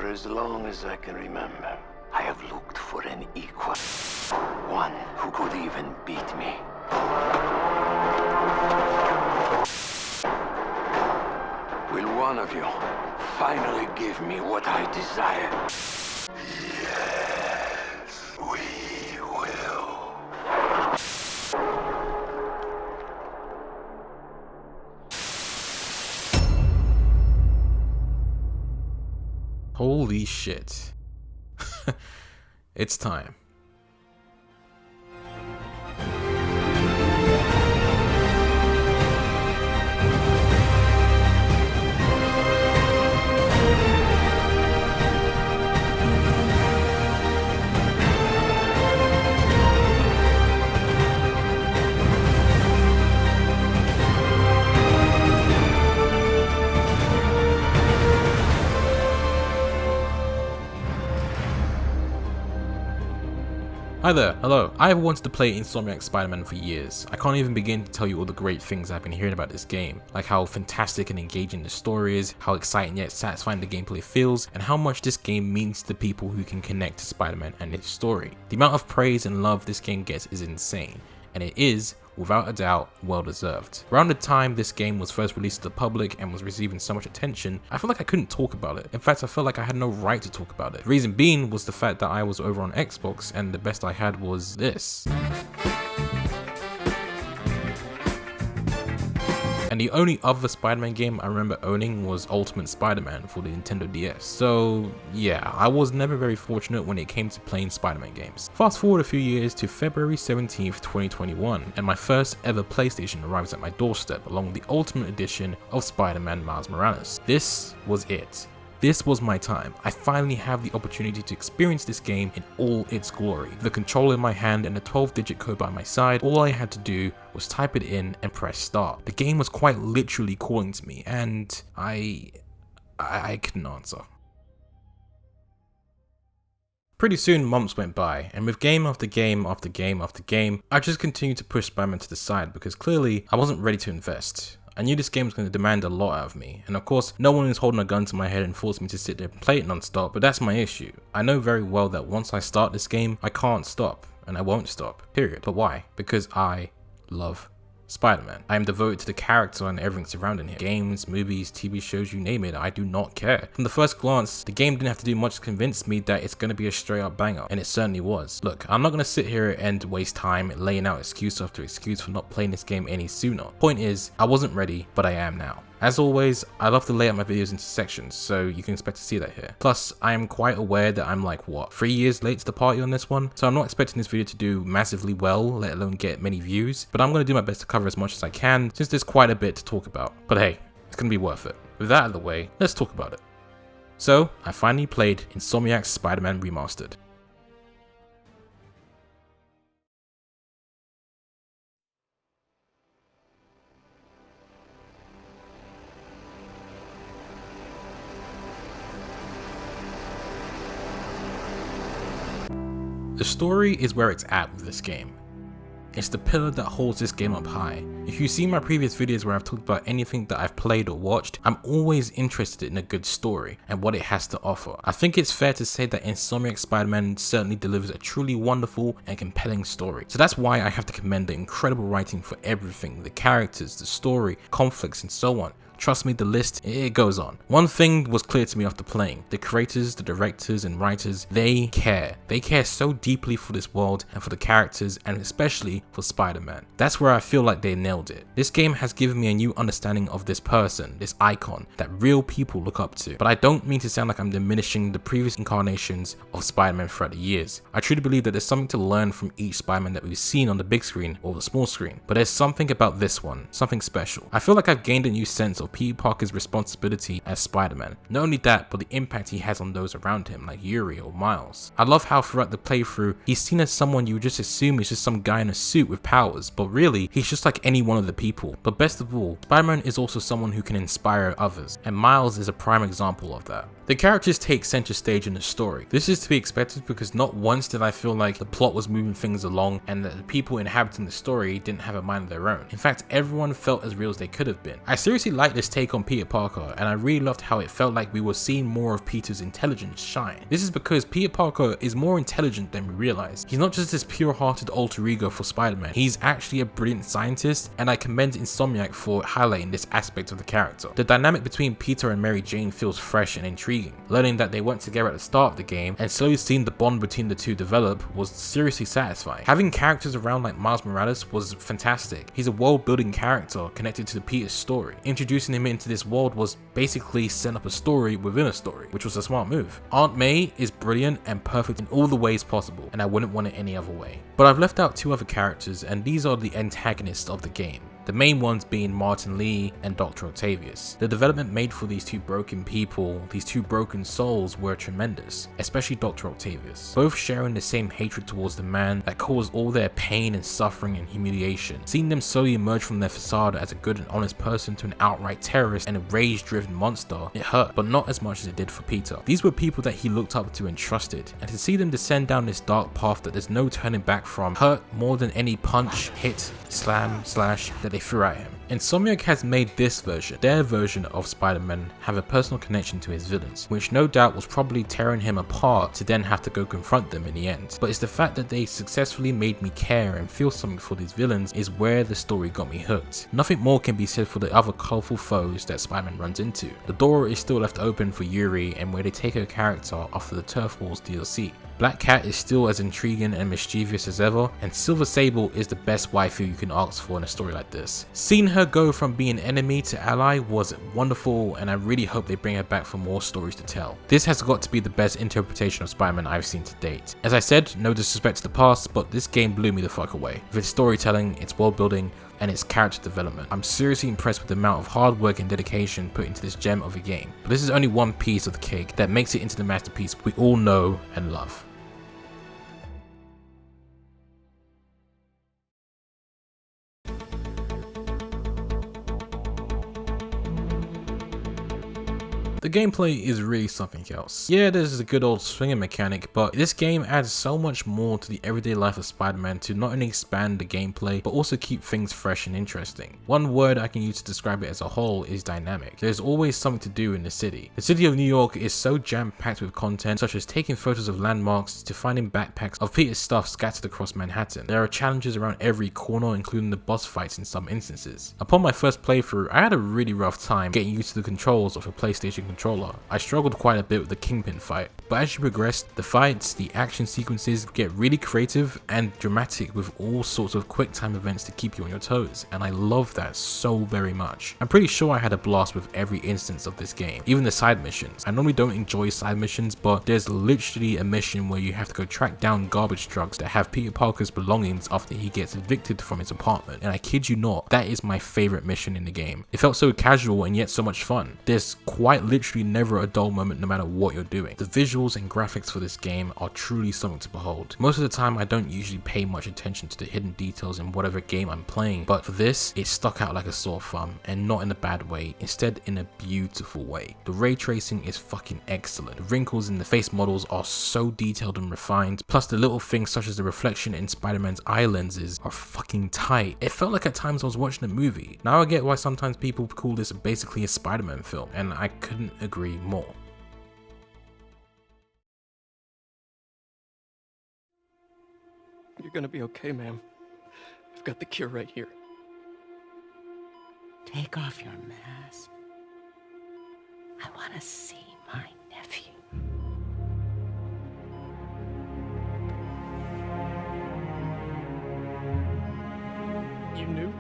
For as long as I can remember, I have looked for an equal. One who could even beat me. Will one of you finally give me what I desire? Yes, we will. Holy shit. It's time. Hi there, hello. I have wanted to play Insomniac Spider-Man for years. I can't even begin to tell you all the great things I've been hearing about this game, like how fantastic and engaging the story is, how exciting yet satisfying the gameplay feels, and how much this game means to people who can connect to Spider-Man and its story. The amount of praise and love this game gets is insane, and it is, without a doubt, well deserved. Around the time this game was first released to the public and was receiving so much attention, I felt like I couldn't talk about it. In fact, I felt like I had no right to talk about it. The reason being was the fact that I was over on Xbox and the best I had was this. And the only other Spider-Man game I remember owning was Ultimate Spider-Man for the Nintendo DS. So yeah, I was never very fortunate when it came to playing Spider-Man games. Fast forward a few years to February 17th, 2021, and my first ever PlayStation arrives at my doorstep along with the Ultimate Edition of Spider-Man Miles Morales. This was it. This was my time. I finally have the opportunity to experience this game in all its glory. With the controller in my hand and a 12-digit code by my side, all I had to do was type it in and press start. The game was quite literally calling to me, and I couldn't answer. Pretty soon months went by, and with game after game after game after game, I just continued to push Spider-Man to the side because clearly I wasn't ready to invest. I knew this game was going to demand a lot out of me, and of course, no one is holding a gun to my head and forcing me to sit there and play it non-stop, but that's my issue. I know very well that once I start this game, I can't stop, and I won't stop, period. But why? Because I love Spider-Man. I am devoted to the character and everything surrounding him. Games, movies, TV shows, you name it, I do not care. From the first glance, the game didn't have to do much to convince me that it's going to be a straight up banger, and it certainly was. Look, I'm not going to sit here and waste time laying out excuse after excuse for not playing this game any sooner. Point is, I wasn't ready, but I am now. As always, I love to lay out my videos into sections, so you can expect to see that here. Plus, I am quite aware that I'm like, 3 years late to the party on this one, so I'm not expecting this video to do massively well, let alone get many views, but I'm going to do my best to cover as much as I can, since there's quite a bit to talk about. But hey, it's going to be worth it. With that out of the way, let's talk about it. So, I finally played Insomniac's Spider-Man Remastered. The story is where it's at with this game. It's the pillar that holds this game up high. If you've seen my previous videos where I've talked about anything that I've played or watched, I'm always interested in a good story and what it has to offer. I think it's fair to say that Insomniac Spider-Man certainly delivers a truly wonderful and compelling story. So that's why I have to commend the incredible writing for everything, the characters, the story, conflicts, and so on. Trust me, the list, it goes on. One thing was clear to me after playing. The creators, the directors, and writers, they care. They care so deeply for this world and for the characters, and especially for Spider-Man. That's where I feel like they nailed it. This game has given me a new understanding of this person, this icon, that real people look up to. But I don't mean to sound like I'm diminishing the previous incarnations of Spider-Man throughout the years. I truly believe that there's something to learn from each Spider-Man that we've seen on the big screen or the small screen. But there's something about this one, something special. I feel like I've gained a new sense of Peter Parker's responsibility as Spider-Man. Not only that, but the impact he has on those around him, like Yuri or Miles. I love how throughout the playthrough, he's seen as someone you would just assume is just some guy in a suit with powers, but really, he's just like any one of the people. But best of all, Spider-Man is also someone who can inspire others, and Miles is a prime example of that. The characters take center stage in the story. This is to be expected because not once did I feel like the plot was moving things along and that the people inhabiting the story didn't have a mind of their own. In fact, everyone felt as real as they could have been. I seriously liked this take on Peter Parker, and I really loved how it felt like we were seeing more of Peter's intelligence shine. This is because Peter Parker is more intelligent than we realize. He's not just this pure-hearted alter ego for Spider-Man, he's actually a brilliant scientist, and I commend Insomniac for highlighting this aspect of the character. The dynamic between Peter and Mary Jane feels fresh and intriguing. Learning that they went together at the start of the game and slowly seeing the bond between the two develop was seriously satisfying. Having characters around like Miles Morales was fantastic. He's a world building character connected to the Peter's story. Introducing him into this world was basically setting up a story within a story, which was a smart move. Aunt May is brilliant and perfect in all the ways possible, and I wouldn't want it any other way. But I've left out two other characters, and these are the antagonists of the game. The main ones being Martin Lee and Dr. Octavius. The development made for these two broken people, these two broken souls, were tremendous, especially Dr. Octavius. Both sharing the same hatred towards the man that caused all their pain and suffering and humiliation. Seeing them slowly emerge from their facade as a good and honest person to an outright terrorist and a rage-driven monster, it hurt, but not as much as it did for Peter. These were people that he looked up to and trusted, and to see them descend down this dark path that there's no turning back from hurt more than any punch, hit, slam, slash that they threw at him. Insomniac has made this version, their version of Spider-Man, have a personal connection to his villains, which no doubt was probably tearing him apart to then have to go confront them in the end. But it's the fact that they successfully made me care and feel something for these villains is where the story got me hooked. Nothing more can be said for the other colourful foes that Spider-Man runs into. The door is still left open for Yuri and where they take her character after the Turf Wars DLC. Black Cat is still as intriguing and mischievous as ever, and Silver Sable is the best waifu you can ask for in a story like this. Seeing her go from being enemy to ally was wonderful, and I really hope they bring her back for more stories to tell. This has got to be the best interpretation of Spider-Man I've seen to date. As I said, no disrespect to the past, but this game blew me the fuck away. With its storytelling, its world building, and its character development. I'm seriously impressed with the amount of hard work and dedication put into this gem of a game. But this is only one piece of the cake that makes it into the masterpiece we all know and love. The gameplay is really something else. Yeah, there's a good old swinging mechanic, but this game adds so much more to the everyday life of Spider-Man to not only expand the gameplay, but also keep things fresh and interesting. One word I can use to describe it as a whole is dynamic. There's always something to do in the city. The city of New York is so jam-packed with content, such as taking photos of landmarks to finding backpacks of Peter's stuff scattered across Manhattan. There are challenges around every corner, including the boss fights in some instances. Upon my first playthrough, I had a really rough time getting used to the controls of a PlayStation controller. I struggled quite a bit with the Kingpin fight, but as you progress, the fights, the action sequences get really creative and dramatic with all sorts of quick time events to keep you on your toes, and I love that so very much. I'm pretty sure I had a blast with every instance of this game, even the side missions. I normally don't enjoy side missions, but there's literally a mission where you have to go track down garbage trucks that have Peter Parker's belongings after he gets evicted from his apartment, and I kid you not, that is my favorite mission in the game. It felt so casual and yet so much fun. There's quite literally never a dull moment no matter what you're doing. The visuals and graphics for this game are truly something to behold. Most of the time I don't usually pay much attention to the hidden details in whatever game I'm playing, but for this, it stuck out like a sore thumb, and not in a bad way, instead in a beautiful way. The ray tracing is fucking excellent. The wrinkles in the face models are so detailed and refined, plus the little things such as the reflection in Spider-Man's eye lenses are fucking tight. It felt like at times I was watching a movie. Now I get why sometimes people call this basically a Spider-Man film, and I couldn't agree more. You're gonna be okay, ma'am. I've got the cure right here. Take off your mask. I want to see my nephew. You knew?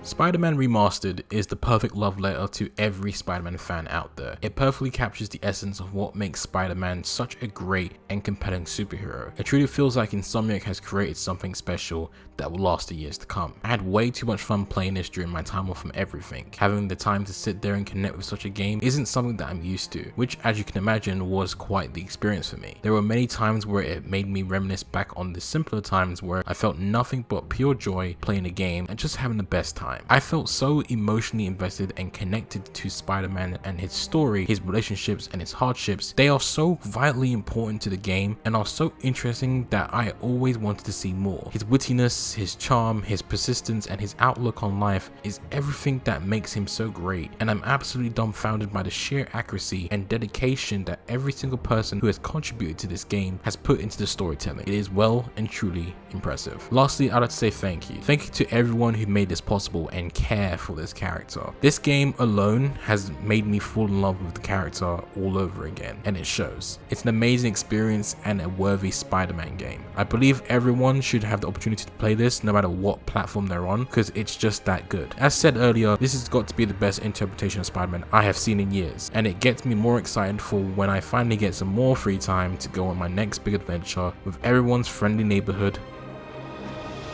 Spider-Man Remastered is the perfect love letter to every Spider-Man fan out there. It perfectly captures the essence of what makes Spider-Man such a great and compelling superhero. It truly feels like Insomniac has created something special that will last the years to come. I had way too much fun playing this during my time off from everything. Having the time to sit there and connect with such a game isn't something that I'm used to, which as you can imagine was quite the experience for me. There were many times where it made me reminisce back on the simpler times where I felt nothing but pure joy playing a game and just having the best time. time. I felt so emotionally invested and connected to Spider-Man and his story, his relationships and his hardships. They are so vitally important to the game and are so interesting that I always wanted to see more. His wittiness, his charm, his persistence and his outlook on life is everything that makes him so great, and I'm absolutely dumbfounded by the sheer accuracy and dedication that every single person who has contributed to this game has put into the storytelling. It is well and truly impressive. Lastly, I'd like to say thank you. Thank you to everyone who made this possible and care for this character. This game alone has made me fall in love with the character all over again, and it shows. It's an amazing experience and a worthy Spider-Man game. I believe everyone should have the opportunity to play this no matter what platform they're on, because it's just that good. As said earlier, this has got to be the best interpretation of Spider-Man I have seen in years, and it gets me more excited for when I finally get some more free time to go on my next big adventure with everyone's friendly neighborhood,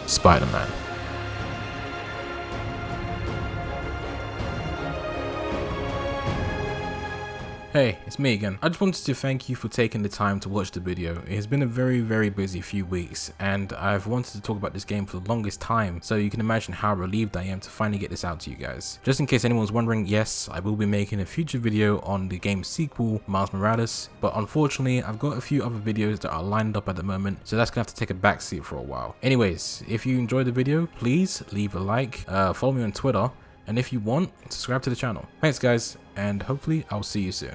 Spider-Man. Hey, it's me again. I just wanted to thank you for taking the time to watch the video. It has been a very busy few weeks, and I've wanted to talk about this game for the longest time, so you can imagine how relieved I am to finally get this out to you guys. Just in case anyone's wondering, yes, I will be making a future video on the game's sequel, 𝗧𝗪𝗜𝗧𝗧𝗘𝗥, but unfortunately I've got a few other videos that are lined up at the moment, so that's gonna have to take a backseat for a while. Anyways, if you enjoyed the video, please leave a like, follow me on Twitter, and if you want, subscribe to the channel. Thanks guys, and hopefully I'll see you soon.